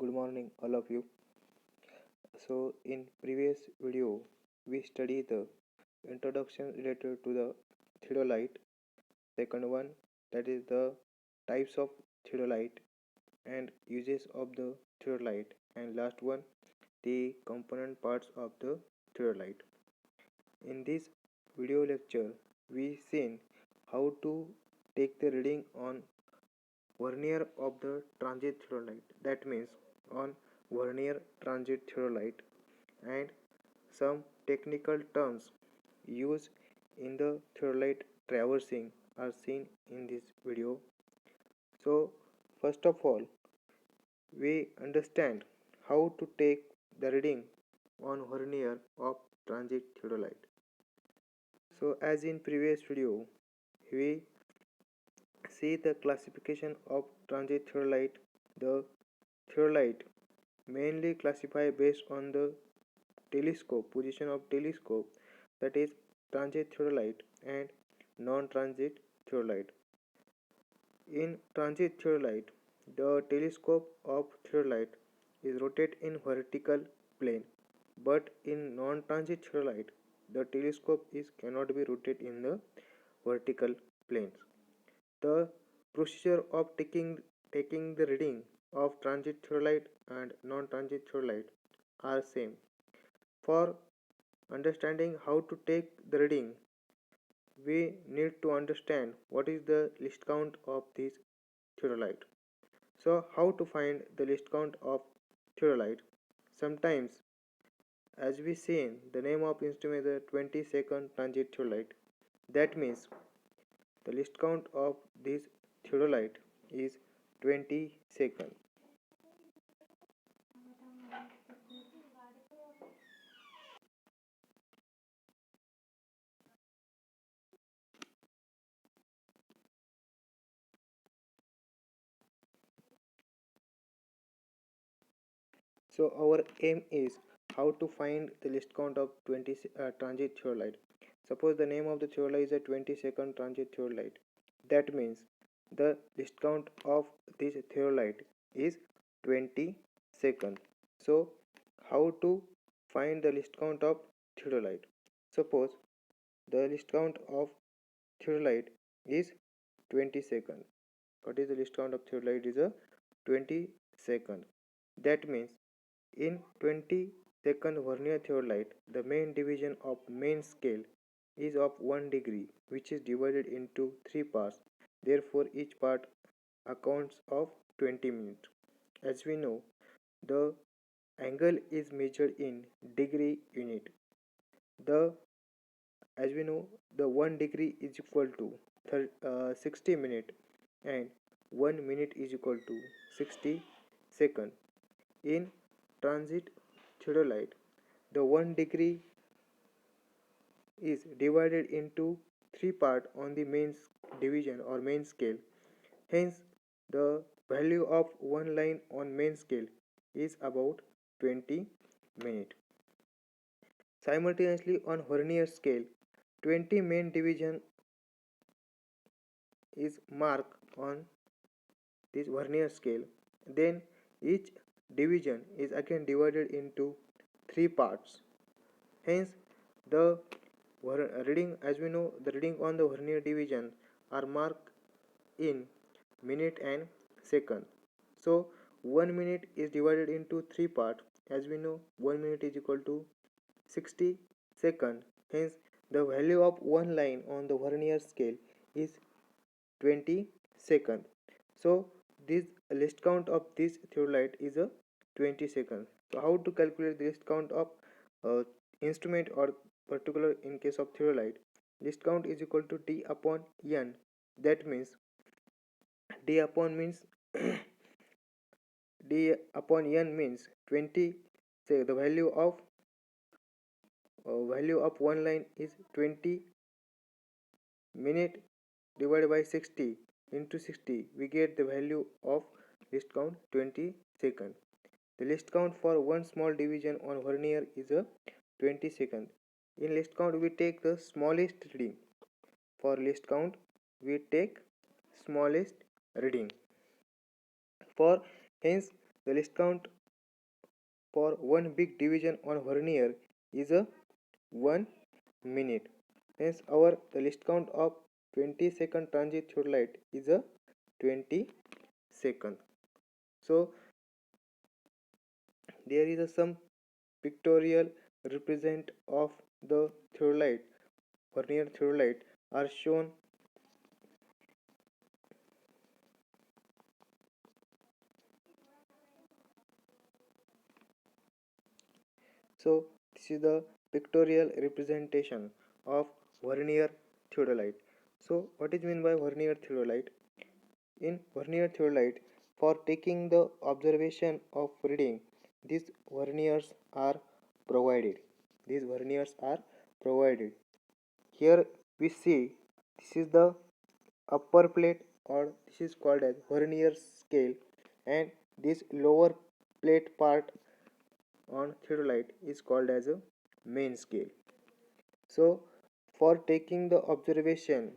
good morning all of you. So in previous video we studied the introduction related to the theodolite, second one that is the types of theodolite and uses of the theodolite, and last one the component parts of the theodolite. In this video lecture we seen how to take the reading on vernier of the transit theodolite, that means on vernier transit theodolite, and some technical terms used in the theodolite traversing are seen in this video. So first of all we understand how to take the reading on vernier of transit theodolite. So as in previous video we see the classification of transit theodolite. The theodolite mainly classify based on the telescope position of telescope, that is transit theodolite and non-transit theodolite. In transit theodolite, the telescope of theodolite is rotated in vertical plane, but in non-transit theodolite, the telescope is cannot be rotated in the vertical planes. The procedure of taking the reading of transit theodolite and non-transit theodolite are same. For understanding how to take the reading, we need to understand what is the list count of this theodolite. So how to find the list count of theodolite? Sometimes, as we seen, the name of instrument is a 20-second transit theodolite. That means the list count of this theodolite is 20 seconds. So our aim is how to find the list count of 20 transit theodolite. Suppose the name of the theodolite is a 20-second transit theodolite. That means the list count of this theodolite is 20 seconds. So how to find the list count of theodolite? Suppose the list count of theodolite is 20 seconds. What is the list count of theodolite? Is a 20 seconds. That means in 20-second vernier theodolite, the main division of main scale is of 1 degree, which is divided into 3 parts. Therefore, each part accounts of 20 minutes. As we know, the angle is measured in degree unit. The as we know, the 1 degree is equal to 60 minutes, and 1 minute is equal to 60 seconds. In transit theodolite, the 1 degree is divided into 3 parts on the main division or main scale. Hence, the value of one line on main scale is about 20 minutes. Simultaneously on vernier scale, 20 main division is marked on this vernier scale. Then each division is again divided into 3 parts. Hence, the reading, as we know, the reading on the vernier division are marked in minute and second. So 1 minute is divided into 3 parts. As we know, 1 minute is equal to 60 seconds. Hence, the value of one line on the vernier scale is 20 seconds. So this list count of this theodolite is a 20 seconds. So how to calculate the list count of instrument or particular in case of theodolite? List count is equal to d upon n. That means d upon means d upon n means 20. Say the value of one line is 20 minute divided by 60 into 60, we get the value of list count 20 seconds. The list count for one small division on vernier is a 20 seconds. In list count we take the smallest reading. For list count we take smallest reading. For hence the least count for one big division on vernier is a 1 minute. Hence our the least count of 20-second transit theodolite is a 20 second. So there is a some pictorial represent of the theodolite, vernier theodolite are shown. So this is the pictorial representation of vernier theodolite. So what is meant by vernier theodolite? In vernier theodolite, for taking the observation of reading, these verniers are provided. These verniers are provided. Here we see this is the upper plate, or this is called as vernier scale, and this lower plate part on theodolite is called as a main scale. So for taking the observation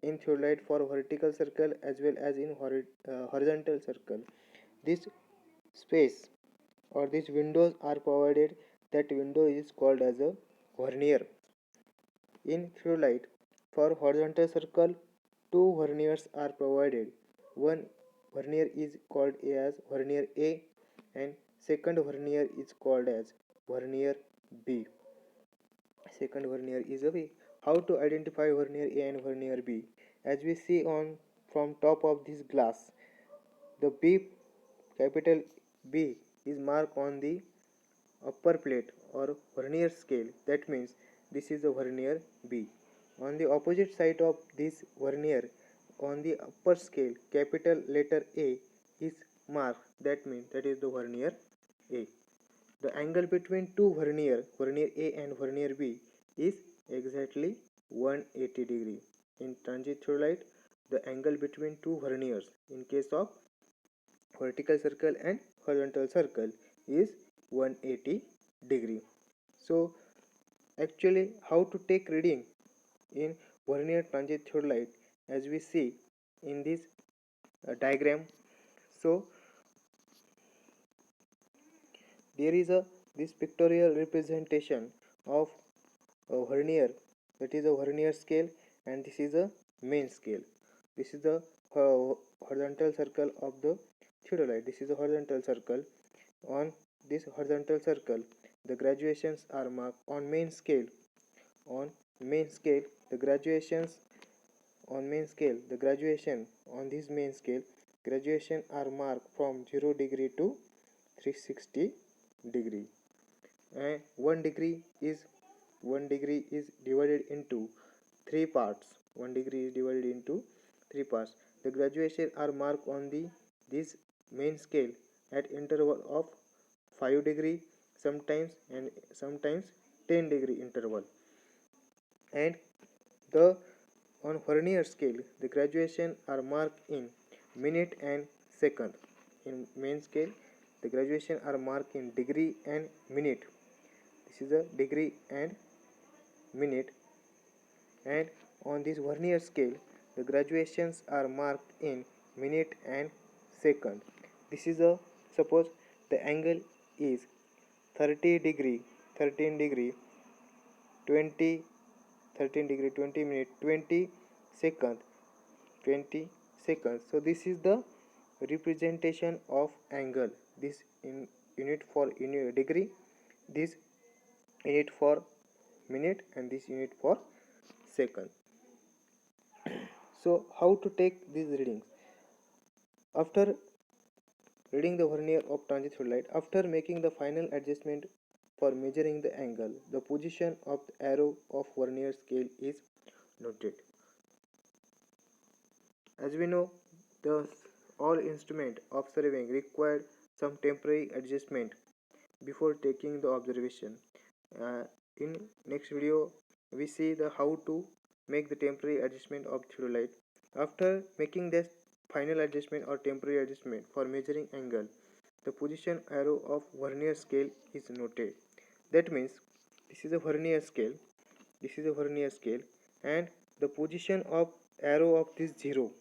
in theodolite for vertical circle as well as in horizontal circle, this space or these windows are provided. That window is called as a vernier. In theodolite for horizontal circle, two verniers are provided. One vernier is called as vernier A and second vernier is called as vernier B. Second vernier is a B. How to identify vernier A and vernier B? As we see on from top of this glass, the B, capital B, is marked on the upper plate or vernier scale. That means this is the vernier B. On the opposite side of this vernier, on the upper scale, capital letter A is marked. That means that is the vernier A. The angle between two vernier A and vernier B, is exactly 180 degree. In transit theodolite, the angle between two verniers in case of vertical circle and horizontal circle is 180 degree. So actually how to take reading in vernier transit theodolite, as we see in this diagram. So there is a this pictorial representation of a vernier, that is a vernier scale, and this is a main scale. This is the horizontal circle of the theodolite. This is a horizontal circle. On this horizontal circle, the graduations are marked on main scale. On main scale, the graduations on main scale, the graduation on this main scale, graduation are marked from 0 degree to 360 degree. And 1 degree is divided into three parts. 1 degree is divided into three parts. The graduation are marked on the this main scale at interval of 5 degree sometimes, and sometimes 10 degree interval. And the on vernier scale, the graduation are marked in minute and second. In main scale, the graduation are marked in degree and minute. This is a degree and minute. And on this vernier scale, the graduations are marked in minute and second. This is a, suppose the angle is 30 degree, 13 degree, 20, 13 degree, 20 minute, 20 second, 20 seconds. So this is the representation of angle. This in unit for unit degree, this unit for minute, and this unit for second. So how to take these readings? After reading the vernier of transit theodolite, after making the final adjustment for measuring the angle, the position of the arrow of vernier scale is noted. As we know, the all instrument of surveying required some temporary adjustment before taking the observation. In next video, we see the how to make the temporary adjustment of theodolite. After making this final adjustment or temporary adjustment for measuring angle, the position arrow of vernier scale is noted. That means this is a vernier scale. This is a vernier scale, and the position of arrow of this zero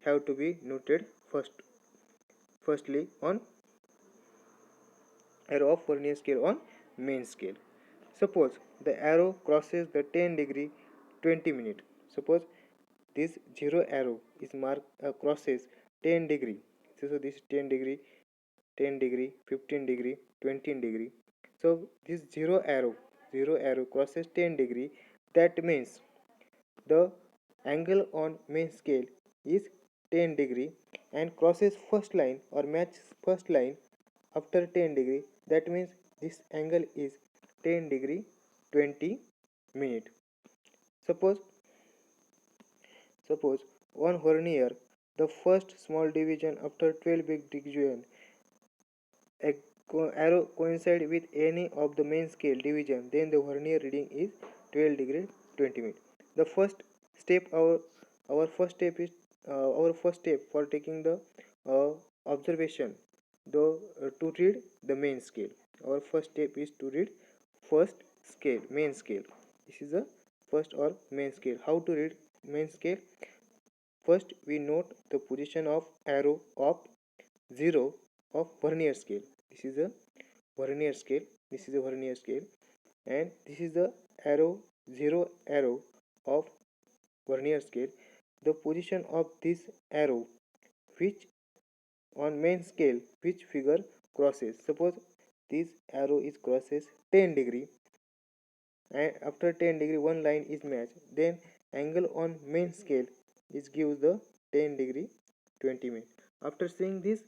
have to be noted first. firstly on arrow of vernier scale on main scale. Suppose the arrow crosses the 10 degree 20 minute. Suppose this zero arrow is marked crosses 10 degree. So this 10 degree, 10 degree, 15 degree, 20 degree. So this zero arrow crosses 10 degree. That means the angle on main scale is 10 degree and crosses first line or matches first line after 10 degree. That means this angle is 10 degree 20 minute. Suppose suppose on vernier the first small division after 12 big division a arrow coincide with any of the main scale division, then the vernier reading is 12 degree 20 minute. The first step our first step is our first step for taking the uh, observation the to read the main scale. Our first step is to read first scale main scale. This is the first or main scale. How to read main scale? First we note the position of arrow of 0 of vernier scale. This is a vernier scale. This is a vernier scale, and this is the arrow 0 arrow of vernier scale. The position of this arrow, which on main scale, which figure crosses. Suppose this arrow is crosses 10 degree, and after 10 degree one line is matched. Then angle on main scale is gives the 10 degree 20 minute. After seeing this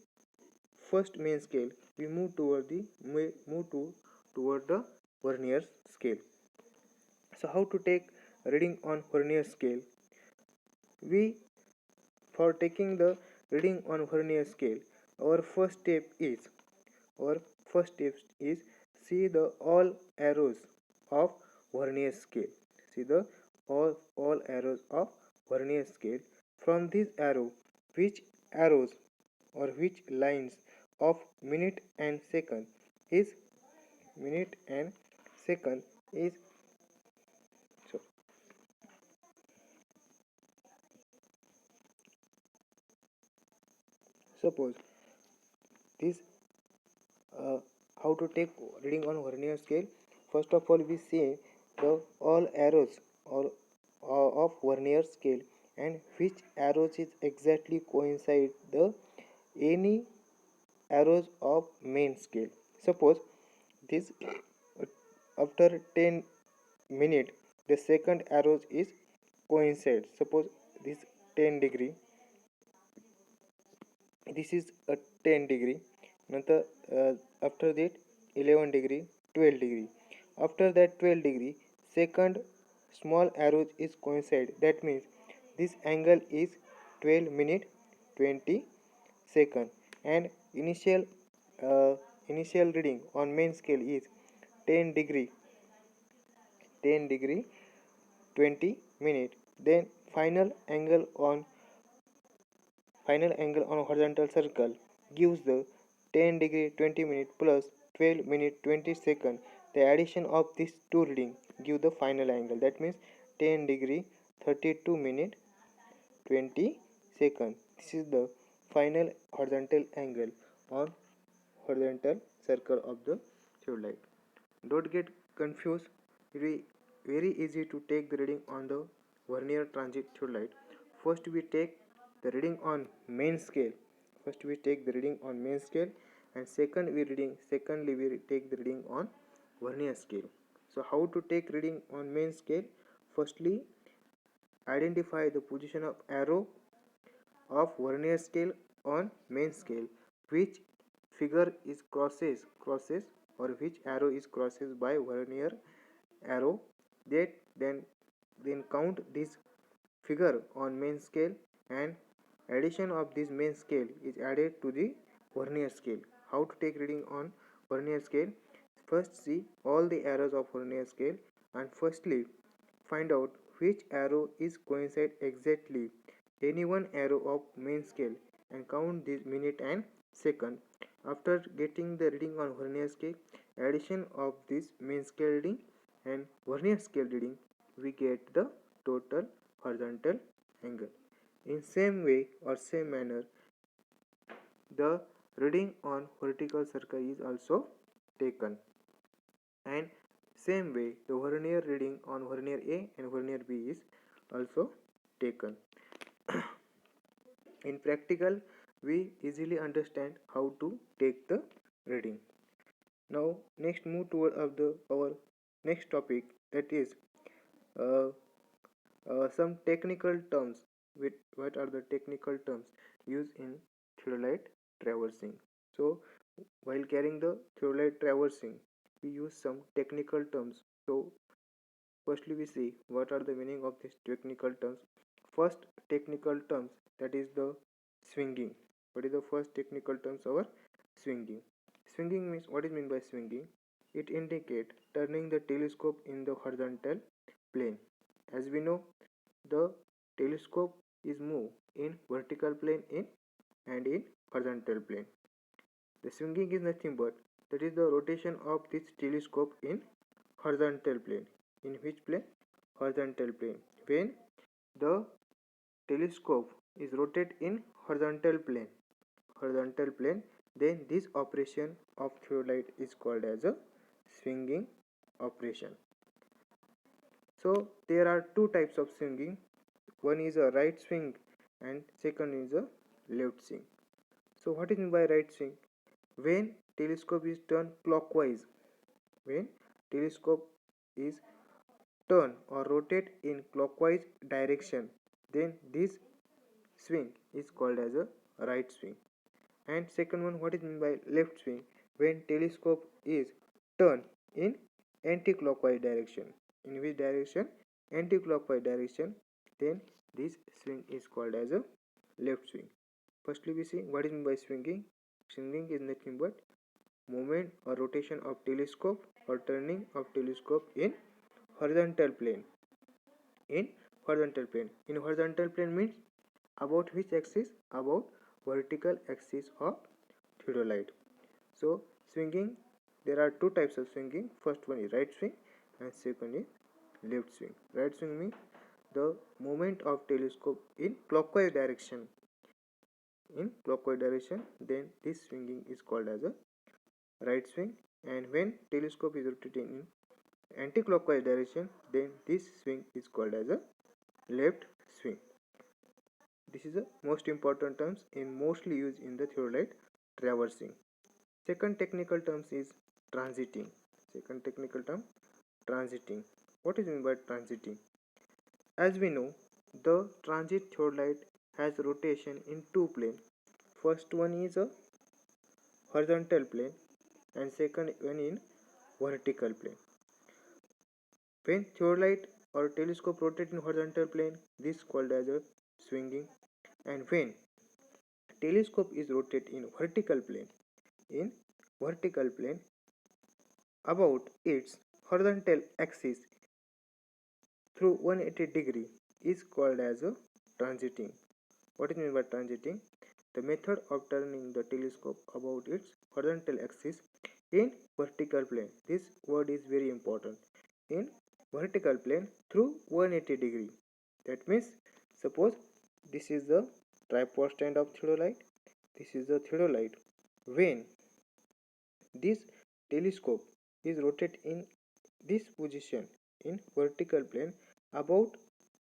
first main scale, we move toward the toward the vernier scale. So how to take reading on vernier scale? We for taking the reading on vernier scale, our our first step is see the all arrows of vernier scale. See the all arrows of vernier scale. From this arrow, which arrows or which lines of minute and second is minute and second is so suppose this how to take reading on vernier scale. First of all we see the all arrows or of vernier scale and which arrows is exactly coincide the any arrows of main scale. Suppose this after 10 minute the second arrows is coincide. Suppose this 10 degree, this is a 10 degree. Nanta, after that 11 degree, 12 degree. After that 12 degree second small arrow is coincide. That means this angle is 12 minute 20 second, and initial reading on main scale is 10 degree 10 degree 20 minute. Then final angle on horizontal circle gives the 10 degree 20 minute plus 12 minute 20 second. The addition of these two reading give the final angle. That means 10 degree 32 minute 20 second. This is the final horizontal angle on horizontal circle of the theodolite. Don't get confused. It is very easy to take the reading on the vernier transit theodolite. First we take the reading on main scale. First we take the reading on main scale, and secondly we take the reading on vernier scale. So how to take reading on main scale? Firstly, identify the position of arrow of vernier scale on main scale, which figure is crosses or which arrow is crosses by vernier arrow. That then count this figure on main scale, and addition of this main scale is added to the vernier scale. How to take reading on vernier scale? First see all the arrows of vernier scale, and firstly find out which arrow is coincide exactly any one arrow of main scale and count this minute and second. After getting the reading on vernier scale, addition of this main scale reading and vernier scale reading, we get the total horizontal angle. In same way or same manner, the reading on vertical circle is also taken. And same way the vernier reading on vernier A and vernier B is also taken. In practical, we easily understand how to take the reading. Now, next move toward our next topic, that is uh, some technical terms. With what are the technical terms used in theodolite traversing? So, while carrying the theodolite traversing, we use some technical terms. So, firstly, we see what are the meaning of these technical terms. First technical terms, that is the swinging. What is the first technical terms? Our swinging. Swinging means, what is meant by swinging? It indicates turning the telescope in the horizontal plane. As we know, the telescope is moved in vertical plane in and in horizontal plane. The swinging is nothing but that is the rotation of this telescope in horizontal plane. In which plane? Horizontal plane. When the telescope is rotated in horizontal plane, then this operation of theodolite is called as a swinging operation. So there are two types of swinging. One is a right swing and second is a left swing. So what is meant by right swing? When telescope is turned clockwise, when telescope is turned or rotate in clockwise direction, then this swing is called as a right swing. And second one, what is meant by left swing? When telescope is turned in anti-clockwise direction. In which direction? Anti-clockwise direction. Then this swing is called as a left swing. Firstly, we see what is meant by swinging. Swinging is nothing but movement or rotation of telescope or turning of telescope in horizontal plane. In horizontal plane. In horizontal plane means about which axis? About vertical axis of theodolite. So swinging, there are two types of swinging. First one is right swing and second is left swing. Right swing means the movement of telescope in clockwise direction. In clockwise direction, then this swinging is called as a right swing. And when telescope is rotating in anti-clockwise direction, then this swing is called as a left swing. This is the most important terms in mostly used in the theodolite traversing. Second technical terms is transiting. Second technical term, transiting. What is meant by transiting? As we know, the transit theodolite has rotation in two planes. First one is a horizontal plane and second one in vertical plane. When theodolite or telescope rotates in horizontal plane, this is called as a swinging. And when telescope is rotated in vertical plane about its horizontal axis through 180 degree is called as a transiting. What is meant by transiting? The method of turning the telescope about its horizontal axis in vertical plane. This word is very important. In vertical plane through 180 degree. That means, suppose this is the tripod stand of theodolite. This is the theodolite. When this telescope is rotated in this position in vertical plane about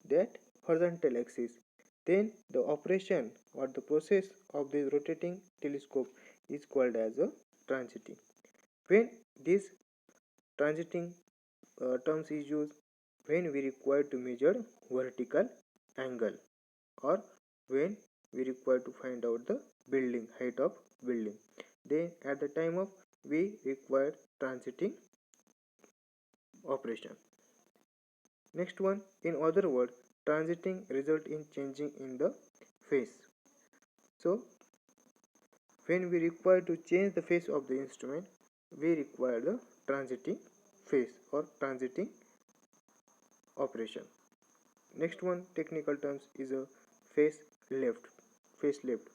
that horizontal axis, then the operation or the process of this rotating telescope is called as a transiting. When this transiting terms is used when we require to measure vertical angle or when we require to find out the building height of building, then at the time of we require transiting operation. Next one, in other words, transiting result in changing in the phase. So when we require to change the phase of the instrument, we require the transiting phase or transiting operation. Next one technical terms is a phase left. Phase left.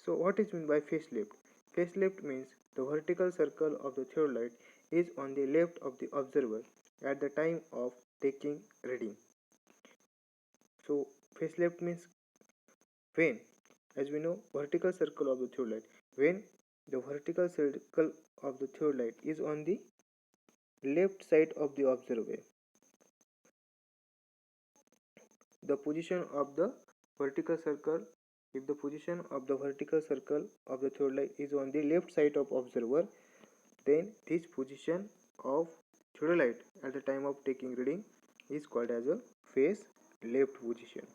So what is meant by phase left? Phase left means the vertical circle of the theodolite is on the left of the observer at the time of taking reading. So phase left means when as we know, vertical circle of the theodolite. When the vertical circle of the theodolite is on the left side of the observer, the position of the vertical circle, if the position of the vertical circle of the theodolite is on the left side of observer, then this position of theodolite at the time of taking reading is called as a face left position.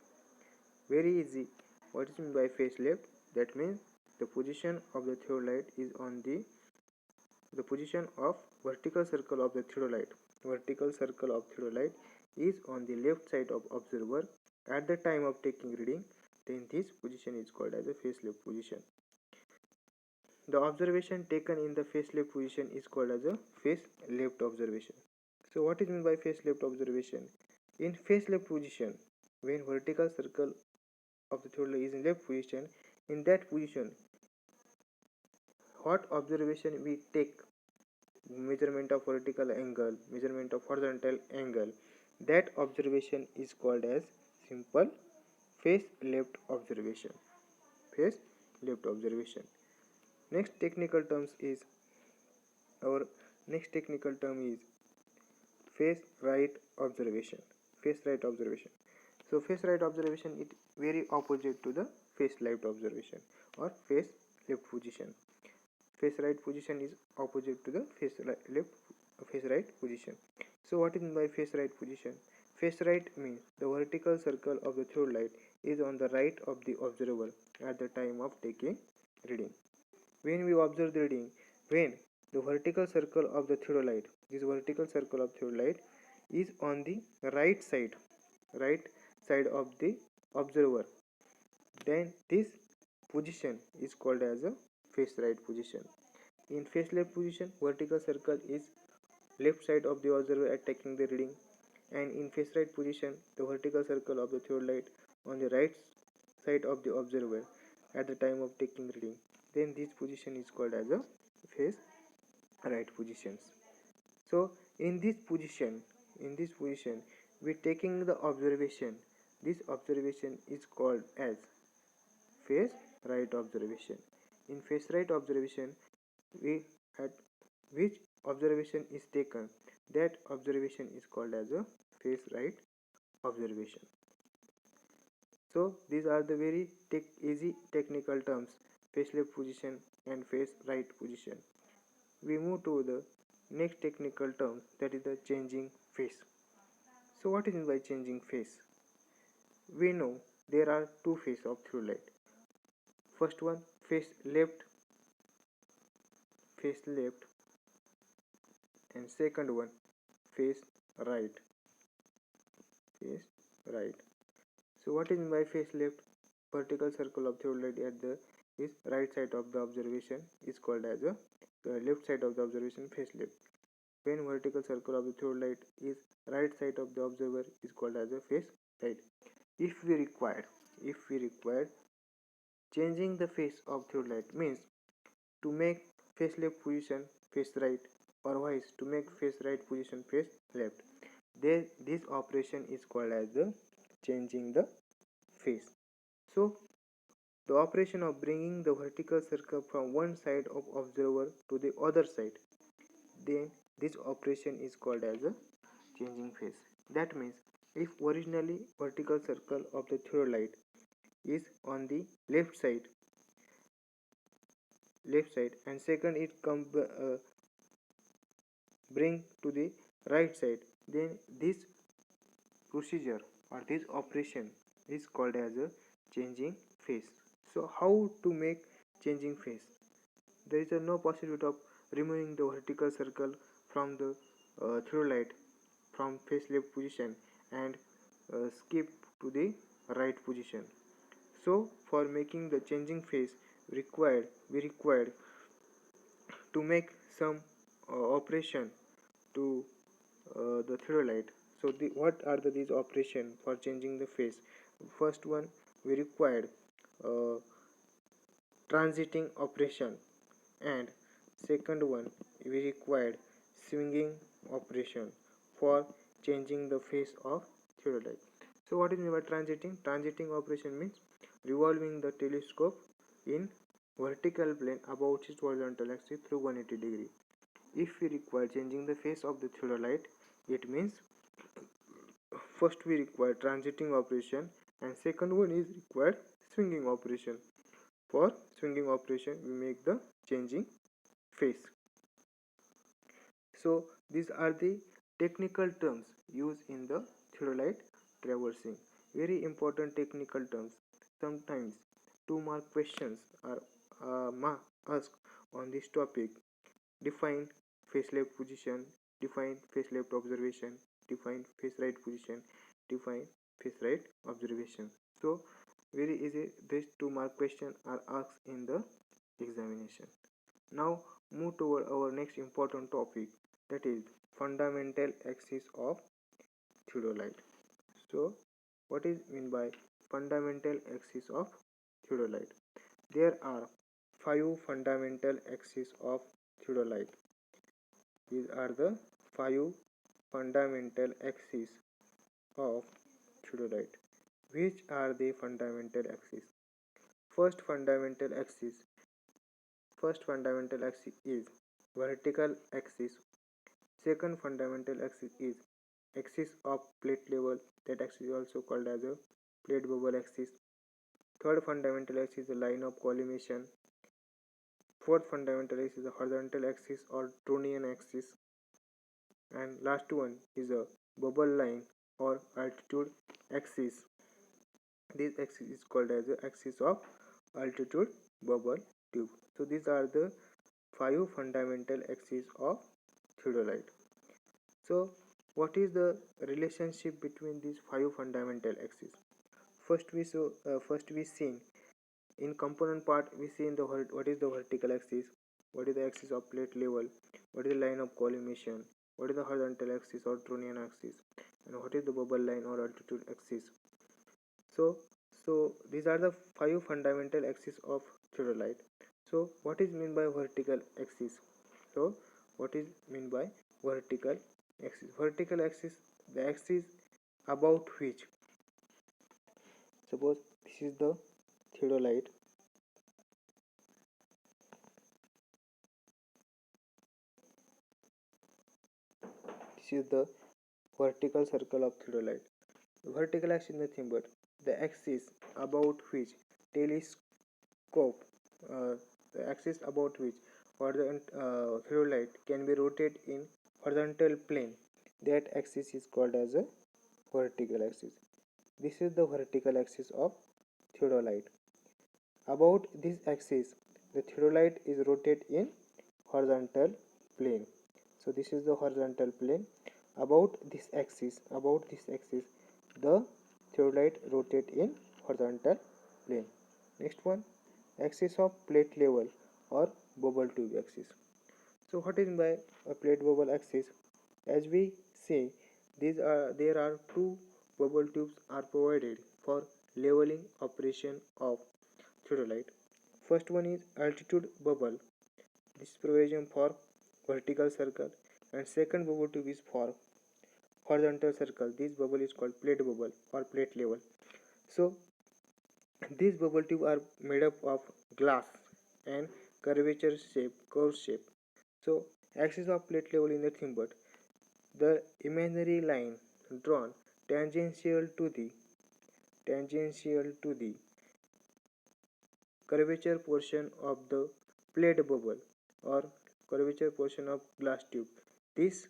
Very easy. What is meant by face left? That means the position of the theodolite is on the position of vertical circle of the theodolite. Vertical circle of theodolite is on the left side of observer at the time of taking reading. Then this position is called as a face left position. The observation taken in the face left position is called as a face left observation. So what is meant by face left observation? In face left position, when vertical circle of the theodolite is in left position, in that position, what observation we take, measurement of vertical angle, measurement of horizontal angle, that observation is called as simple face left observation. Face left observation. Next technical terms is our next technical term is face right observation. Face right observation. So face right observation is very opposite to the face left observation or face left position. Face right position is opposite to the face right position. So what is meant by face right position? Face right means the vertical circle of the theodolite is on the right of the observer at the time of taking reading. When we observe the reading, when the vertical circle of the theodolite, this vertical circle of theodolite is on the right side of the observer, then this position is called as a face right position. In face left position, vertical circle is left side of the observer at taking the reading, and in face right position, the vertical circle of the theodolite on the right side of the observer at the time of taking reading. Then this position is called as a face right positions. So in this position, we taking the observation. This observation is called as face right observation. In face right observation, we at which observation is taken, that observation is called as a face right observation. So these are the very easy technical terms, face left position and face right position. We move to the next technical term, that is the changing face. So what is meant by changing face? We know there are two faces of theodolite. First one, face left, and second one, face right, face right. So what is meant by face left? Vertical circle of theodolite at the is right side of the observation is called as a the left side of the observation, face left. When vertical circle of the theodolite is right side of the observer is called as a face right. If we require changing the face of theodolite means to make face left position face right, or otherwise to make face right position face left. This operation is called as the changing the face. So the operation of bringing the vertical circle from one side of observer to the other side, then this operation is called as a changing face. That means if originally vertical circle of the theodolite is on the left side, and second it bring to the right side, then this procedure or this operation is called as a changing face. So how to make changing face? There is no possibility of removing the vertical circle from the theodolite from face left position and skip to the right position. So for making the changing face we required to make some operation to the theodolite. So what are these operations for changing the face? First one, we required uh, transiting operation, and second one, we required swinging operation for changing the face of theodolite. So what is meant by transiting? Transiting operation means revolving the telescope in vertical plane about its horizontal axis through 180 degree. If we require changing the phase of the theodolite, it means first we require transiting operation and second one is required swinging operation. For swinging operation we make the changing phase. So these are the technical terms used in the theodolite traversing. Very important technical terms. Sometimes 2 mark questions are asked on this topic. Define face left position, define face left observation, define face right position, define face right observation. So very easy, these 2 mark questions are asked in the examination. Now move toward our next important topic, that is fundamental axis of theodolite. So what is mean by fundamental axis of theodolite? There are 5 fundamental axes of theodolite. These are the 5 fundamental axes of theodolite. Which are the fundamental axes? First fundamental axis is vertical axis. Second fundamental axis is axis of plate level. That axis is also called as a plate bubble axis. Third fundamental axis is the line of collimation. Fourth fundamental axis is the horizontal axis or Tronian axis. And last one is a bubble line or altitude axis. This axis is called as the axis of altitude bubble tube. So these are the 5 fundamental axes of theodolite. So what is the relationship between these 5 fundamental axes? First we seen in component part, we see in the what is the vertical axis, what is the axis of plate level, what is the line of collimation, what is the horizontal axis or Tronian axis, and what is the bubble line or altitude axis. So these are the 5 fundamental axes of theodolite. So what is mean by vertical axis? So what is mean by vertical axis? Vertical axis, the axis about which, suppose this is the theodolite. This is the vertical circle of theodolite. Vertical axis is nothing but the axis about which telescope, uh, the axis about which or the theodolite can be rotated in horizontal plane. That axis is called as a vertical axis. This is the vertical axis of theodolite. About this axis, the theodolite is rotated in horizontal plane. So this is the horizontal plane. About this axis, the theodolite rotate in horizontal plane. Next one, axis of plate level or bubble tube axis. So what is by a plate bubble axis? As we see, there are 2 bubble tubes are provided for leveling operation of theodolite. First one is altitude bubble. This provision for vertical circle, and second bubble tube is for horizontal circle. This bubble is called plate bubble or plate level. So these bubble tube are made up of glass and curve shape. So axis of plate level is nothing but the imaginary line drawn tangential to the curvature portion of the plate bubble or curvature portion of glass tube. This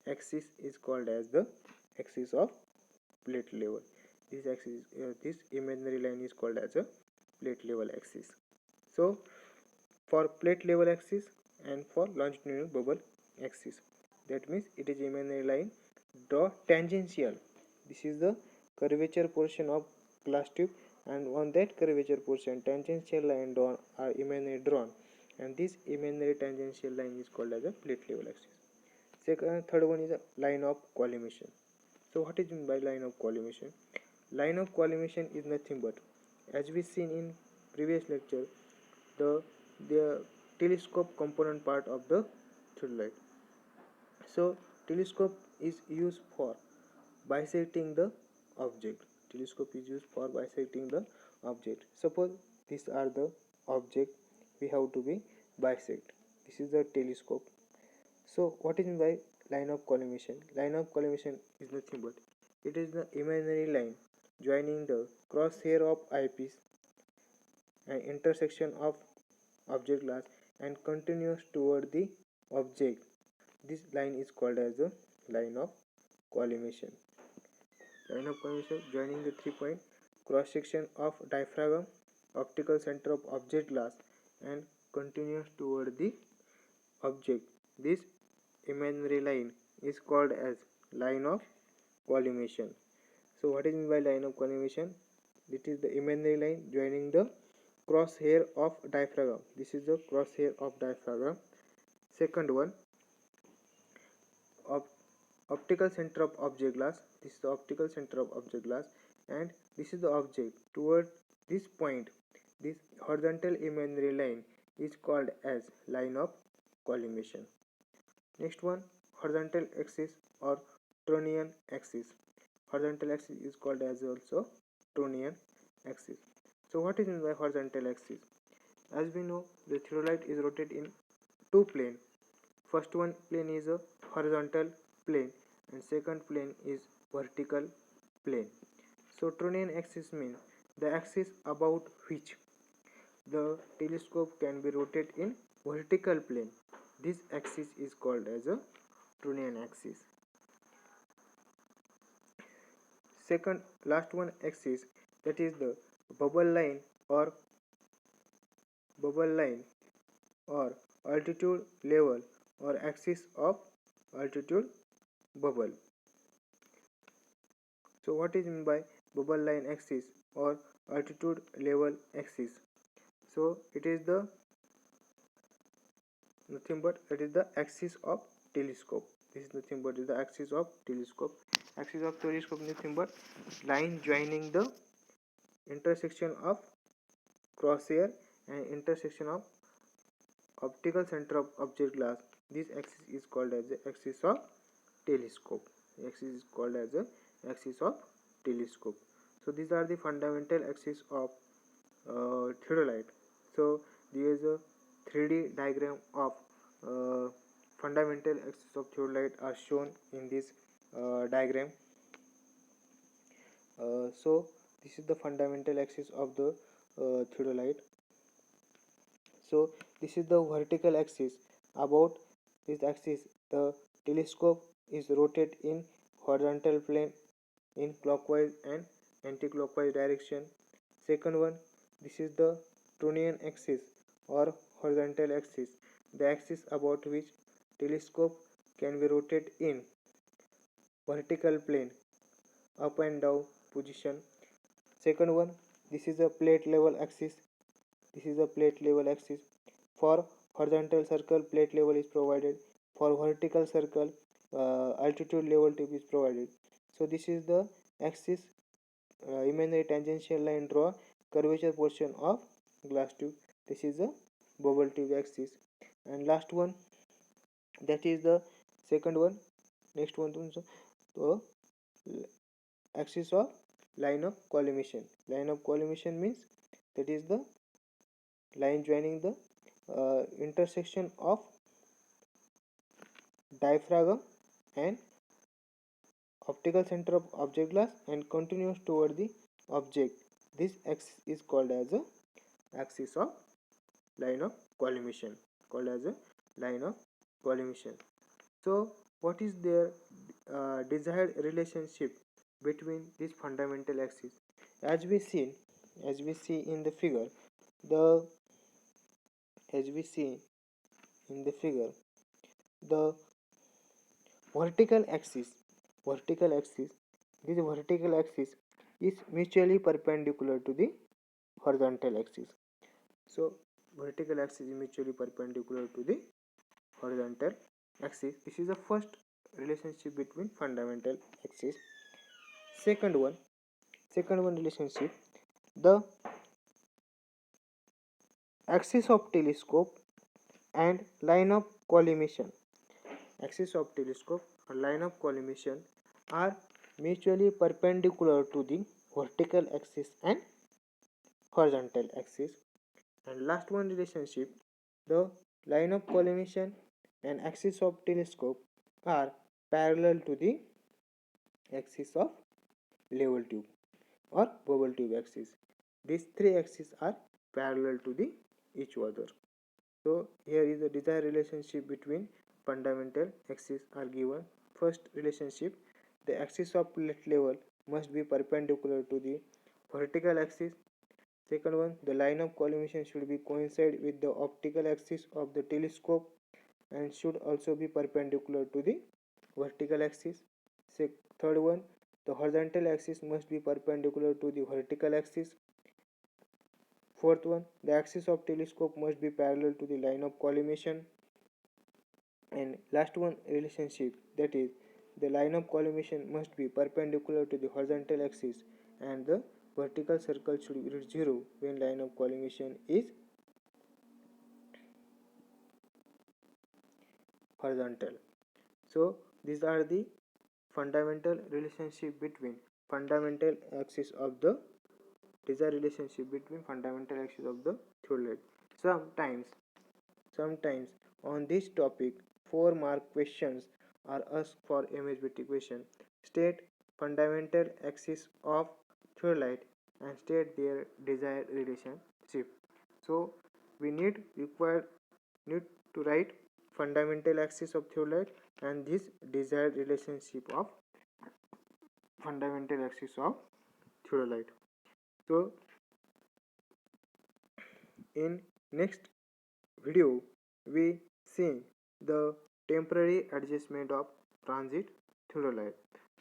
axis is called as the axis of plate level. This imaginary line is called as a plate level axis. So for plate level axis and for longitudinal bubble axis, that means it is imaginary line draw tangential. This is the curvature portion of glass tube, and on that curvature portion tangential line drawn are imaginary drawn, and this imaginary tangential line is called as a plate level axis. Third one is a line of collimation. So what is meant by line of collimation? Line of collimation is nothing but, as we seen in previous lecture, the telescope component part of the theodolite. So telescope is used for bisecting the object. Telescope is used for bisecting the object. Suppose these are the object we have to be bisect. This is the telescope. So what is by line of collimation? Line of collimation is nothing but it is the imaginary line joining the crosshair of eyepiece and intersection of object glass and continues toward the object. This line is called as the line of collimation. Line of collimation joining the 3 point cross section of diaphragm, optical center of object glass and continues toward the object. This imaginary line is called as line of collimation. So what is meant by line of collimation? It is the imaginary line joining the crosshair of diaphragm. This is the crosshair of diaphragm. Second one, optical center of object glass. This is the optical center of object glass and this is the object. Toward this point, this horizontal imaginary line is called as line of collimation. Next one, horizontal axis or Tronian axis. Horizontal axis is called as also Tronian axis. So what is meant by horizontal axis? As we know, the theodolite is rotated in two planes. First one plane is a horizontal plane and second plane is vertical plane. So Tronian axis means the axis about which the telescope can be rotated in vertical plane. This axis is called as a Tronian axis. Second, last one axis, that is the bubble line or altitude level or axis of altitude bubble. So what is meant by bubble line axis or altitude level axis? So it is the nothing but it is the axis of telescope. This is nothing but is the axis of telescope. Axis of telescope is nothing but line joining the intersection of crosshair and intersection of optical center of object glass. This axis is called as the axis of telescope. The axis is called as the axis of telescope. So these are the fundamental axis of theodolite. So there is a 3D diagram of fundamental axis of theodolite are shown in this diagram. So this is the fundamental axis of the theodolite. So this is the vertical axis. About this axis, the telescope is rotated in horizontal plane in clockwise and anti-clockwise direction. Second one, this is the Tronian axis or horizontal axis, the axis about which telescope can be rotated in vertical plane, up and down position. Second one, this is a plate level axis. This is a plate level axis. For horizontal circle, plate level is provided. For vertical circle, altitude level tube is provided. So this is the axis. Imaginary tangential line draw curvature portion of glass tube. This is the bubble tube axis. And last one, that is the second one. Next one, so axis of line of collimation. Line of collimation means that is the line joining the intersection of diaphragm and optical center of object glass and continues toward the object. This axis is called as a axis of line of collimation. Called as a line of collimation. So what is their desired relationship between these fundamental axes? As we see in the figure, the as we see in the figure, the vertical axis this vertical axis is mutually perpendicular to the horizontal axis. So vertical axis is mutually perpendicular to the horizontal axis. This is the first relationship between fundamental axis. Second one relationship, the axis of telescope and line of collimation. Axis of telescope or line of collimation are mutually perpendicular to the vertical axis and horizontal axis. And last one relationship, the line of collimation and axis of telescope are parallel to the axis of level tube or bubble tube axis. These three axes are parallel to the each other. So here is the desired relationship between fundamental axes are given. First relationship, the axis of plate level must be perpendicular to the vertical axis. Second one, the line of collimation should be coincide with the optical axis of the telescope and should also be perpendicular to the vertical axis. Third one, the horizontal axis must be perpendicular to the vertical axis. Fourth one, the axis of telescope must be parallel to the line of collimation. And last one relationship, that is the line of collimation must be perpendicular to the horizontal axis and the vertical circle should be 0 when line of collimation is horizontal. So these are the fundamental relationship between fundamental axis of the relationship between fundamental axis of the theodolite. Sometimes on this topic 4-mark questions are asked for MSBT question. State fundamental axis of theodolite and state their desired relationship. So we need to write fundamental axis of theodolite and this desired relationship of fundamental axis of theodolite. So in next video we see the temporary adjustment of transit theodolite.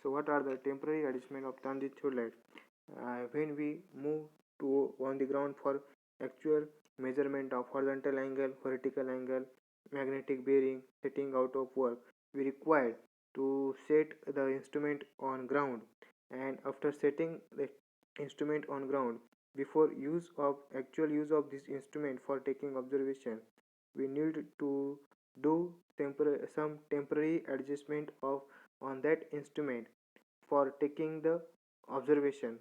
So what are the temporary adjustment of transit theodolite? When we move to on the ground for actual measurement of horizontal angle, vertical angle, magnetic bearing, setting out of work, we require to set the instrument on ground. And after setting the instrument on ground, before actual use of this instrument for taking observation, we need to do some temporary adjustment of on that instrument for taking the observation.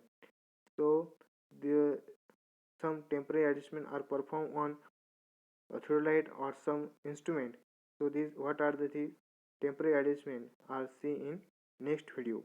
So the some temporary adjustment are performed on a theodolite or some instrument. So these what are the temporary adjustment are seen in next video.